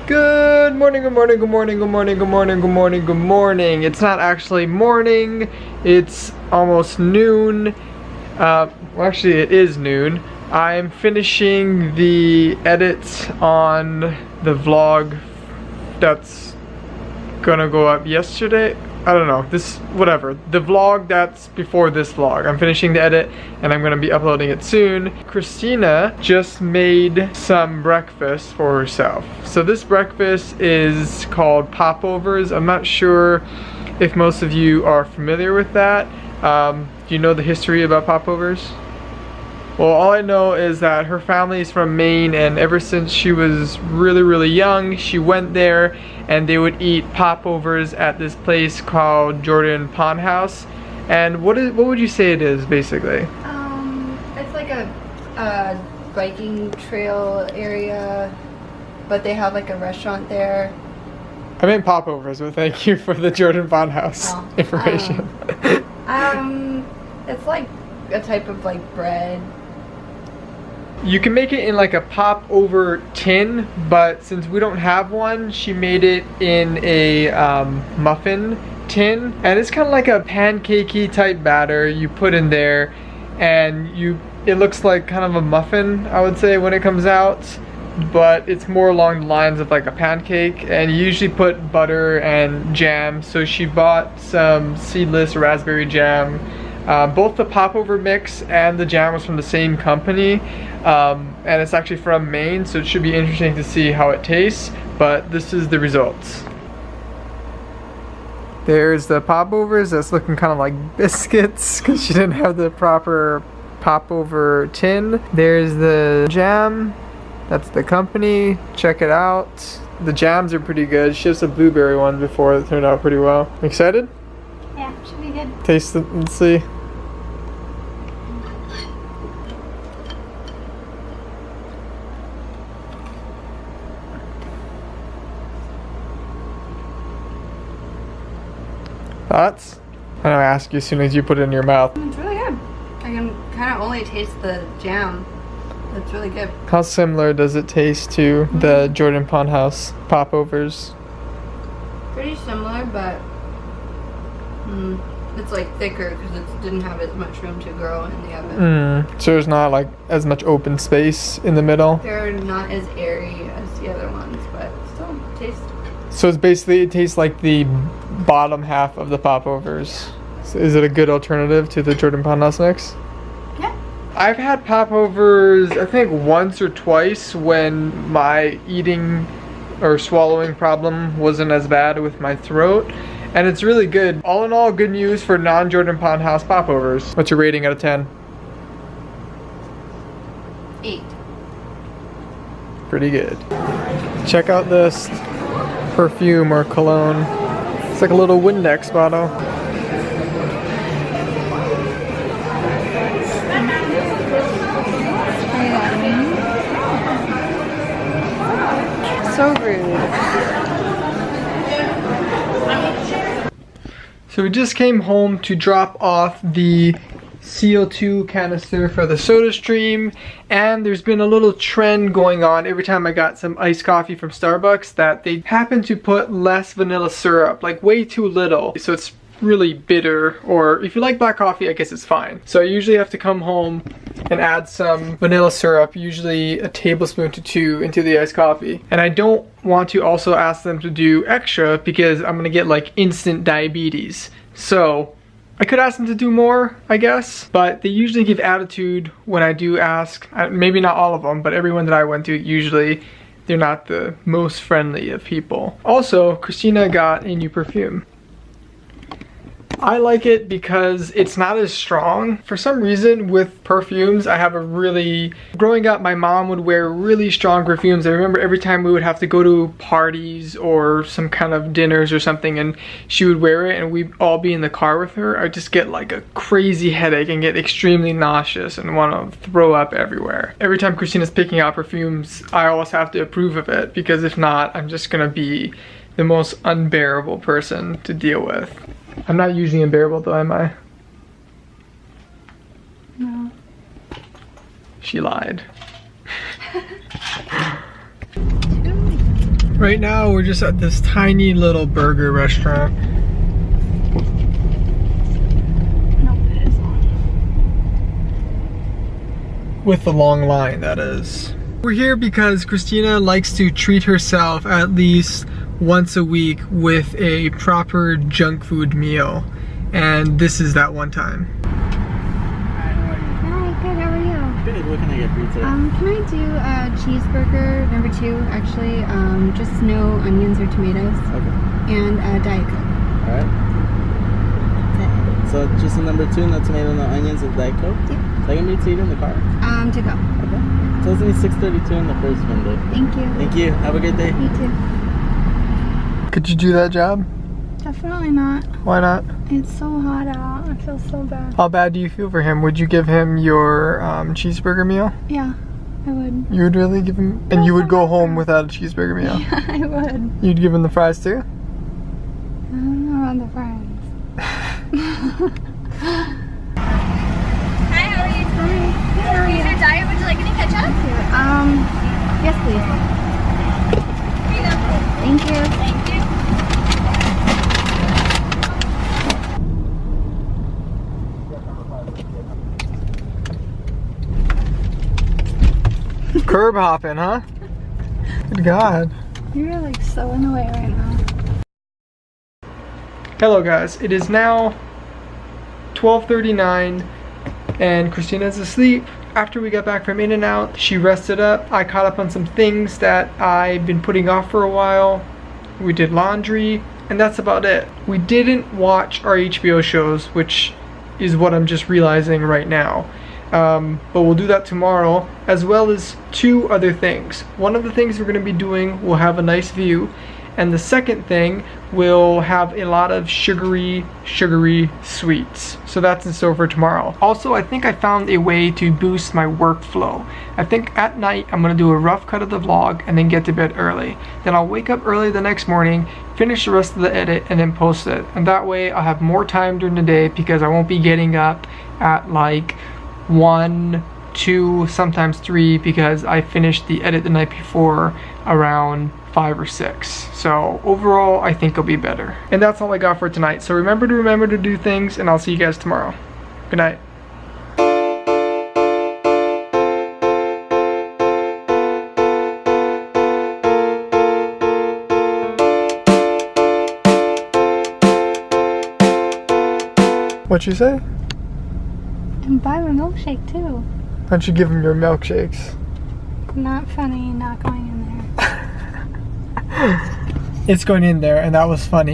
Good morning, good morning, good morning, good morning, good morning, good morning, good morning. It's not actually morning, it's almost noon. Well, actually it is noon. I'm finishing the edits on the vlog that's gonna go up yesterday. I don't know, whatever. The vlog that's before this vlog. I'm finishing the edit and I'm gonna be uploading it soon. Christina just made some breakfast for herself. So this breakfast is called popovers. I'm not sure if most of you are familiar with that. Do you know the history about popovers? Well, all I know is that her family is from Maine, and ever since she was really young, she went there and they would eat popovers at this place called Jordan Pond House. And what would you say it is, basically? It's like a biking trail area, but they have like a restaurant there. I meant popovers, but thank you for the Jordan Pond House information. It's like a type of like bread. You can make it in like a popover tin, but since we don't have one, she made it in a muffin tin, and it's kind of like a pancakey type batter you put in there, and it looks like kind of a muffin, I would say, when it comes out, but it's more along the lines of like a pancake, and you usually put butter and jam. So she bought some seedless raspberry jam. Both the popover mix and the jam was from the same company, and it's actually from Maine, so it should be interesting to see how it tastes, but this is the results. There's the popovers that's looking kind of like biscuits because she didn't have the proper popover tin. There's the jam, that's the company, check it out. The jams are pretty good. She has a blueberry one before that turned out pretty well. Excited? Yeah, should be good. Taste it and see. Thoughts? I know I ask you as soon as you put it in your mouth. It's really good. I can kind of only taste the jam. It's really good. How similar does it taste to the Jordan Pond House popovers? Pretty similar, but it's like thicker because it didn't have as much room to grow in the oven. So there's not like as much open space in the middle. They're not as airy as the other ones, but still taste. So it's basically, it tastes like the bottom half of the popovers. So is it a good alternative to the Jordan Pond House mix? Yeah. I've had popovers, I think once or twice when my eating or swallowing problem wasn't as bad with my throat, and it's really good. All in all, good news for non-Jordan Pond House popovers. What's your rating out of 10? 8. Pretty good. Check out this perfume or cologne. It's like a little Windex bottle. So rude. So we just came home to drop off the CO2 canister for the soda stream, and there's been a little trend going on every time I got some iced coffee from Starbucks that they happen to put less vanilla syrup, like way too little, so it's really bitter. Or if you like black coffee, I guess it's fine. So I usually have to come home and add some vanilla syrup, usually a tablespoon to 2 into the iced coffee. And I don't want to also ask them to do extra because I'm gonna get like instant diabetes. So I could ask them to do more, I guess, but they usually give attitude when I do ask. Maybe not all of them, but everyone that I went to, usually they're not the most friendly of people. Also, Christina got a new perfume. I like it because it's not as strong. For some reason with perfumes, I have growing up, my mom would wear really strong perfumes. I remember every time we would have to go to parties or some kind of dinners or something and she would wear it and we'd all be in the car with her, I'd just get like a crazy headache and get extremely nauseous and want to throw up everywhere. Every time Christina's picking out perfumes, I always have to approve of it because if not, I'm just gonna be the most unbearable person to deal with. I'm not usually unbearable though, am I? No. She lied. Right now we're just at this tiny little burger restaurant. No, it is on. With the long line, that is. We're here because Christina likes to treat herself at least once a week with a proper junk food meal. And this is that one time. Hi, good, how are you? Good, what can I get for you today? Can I do a cheeseburger, number 2, actually, just no onions or tomatoes, Okay. and a Diet Coke. Alright. That's So just a number 2, no tomato, no onions, and Diet Coke? Yep. So I can meet you in the car? it. To go. Okay. So it's only 6:32 in the first window. Thank you. Thank you. Have a good day. You too. Could you do that job? Definitely not. Why not? It's so hot out. I feel so bad. How bad do you feel for him? Would you give him your cheeseburger meal? Yeah, I would. You would really give him, and you would go home without a cheeseburger meal? Yeah, I would. You'd give him the fries too? I don't know about the fries. Hi, how are you? Hi. How are you? Your diet, would you like any ketchup? Yes, please. Here you go. Thank you. Thank you. Curb hopping, huh? Good God. You're like so in the way right now. Hello guys, it is now 12:39 and Christina's asleep. After we got back from In-N-Out, she rested up. I caught up on some things that I've been putting off for a while. We did laundry, and that's about it. We didn't watch our HBO shows, which is what I'm just realizing right now. But we'll do that tomorrow, as well as 2 other things. One of the things we're going to be doing will have a nice view, and the second thing will have a lot of sugary sweets. So that's in store for tomorrow. Also, I think I found a way to boost my workflow. I think at night I'm gonna do a rough cut of the vlog and then get to bed early. Then I'll wake up early the next morning, finish the rest of the edit, and then post it. And that way I'll have more time during the day because I won't be getting up at like 1, 2, sometimes 3 because I finished the edit the night before around 5 or 6. So overall, I think it'll be better. And that's all I got for tonight. So remember to do things, and I'll see you guys tomorrow. Good night. What'd you say? And buy a milkshake too. Why don't you give him your milkshakes? Not funny, not going in there. It's going in there, and that was funny.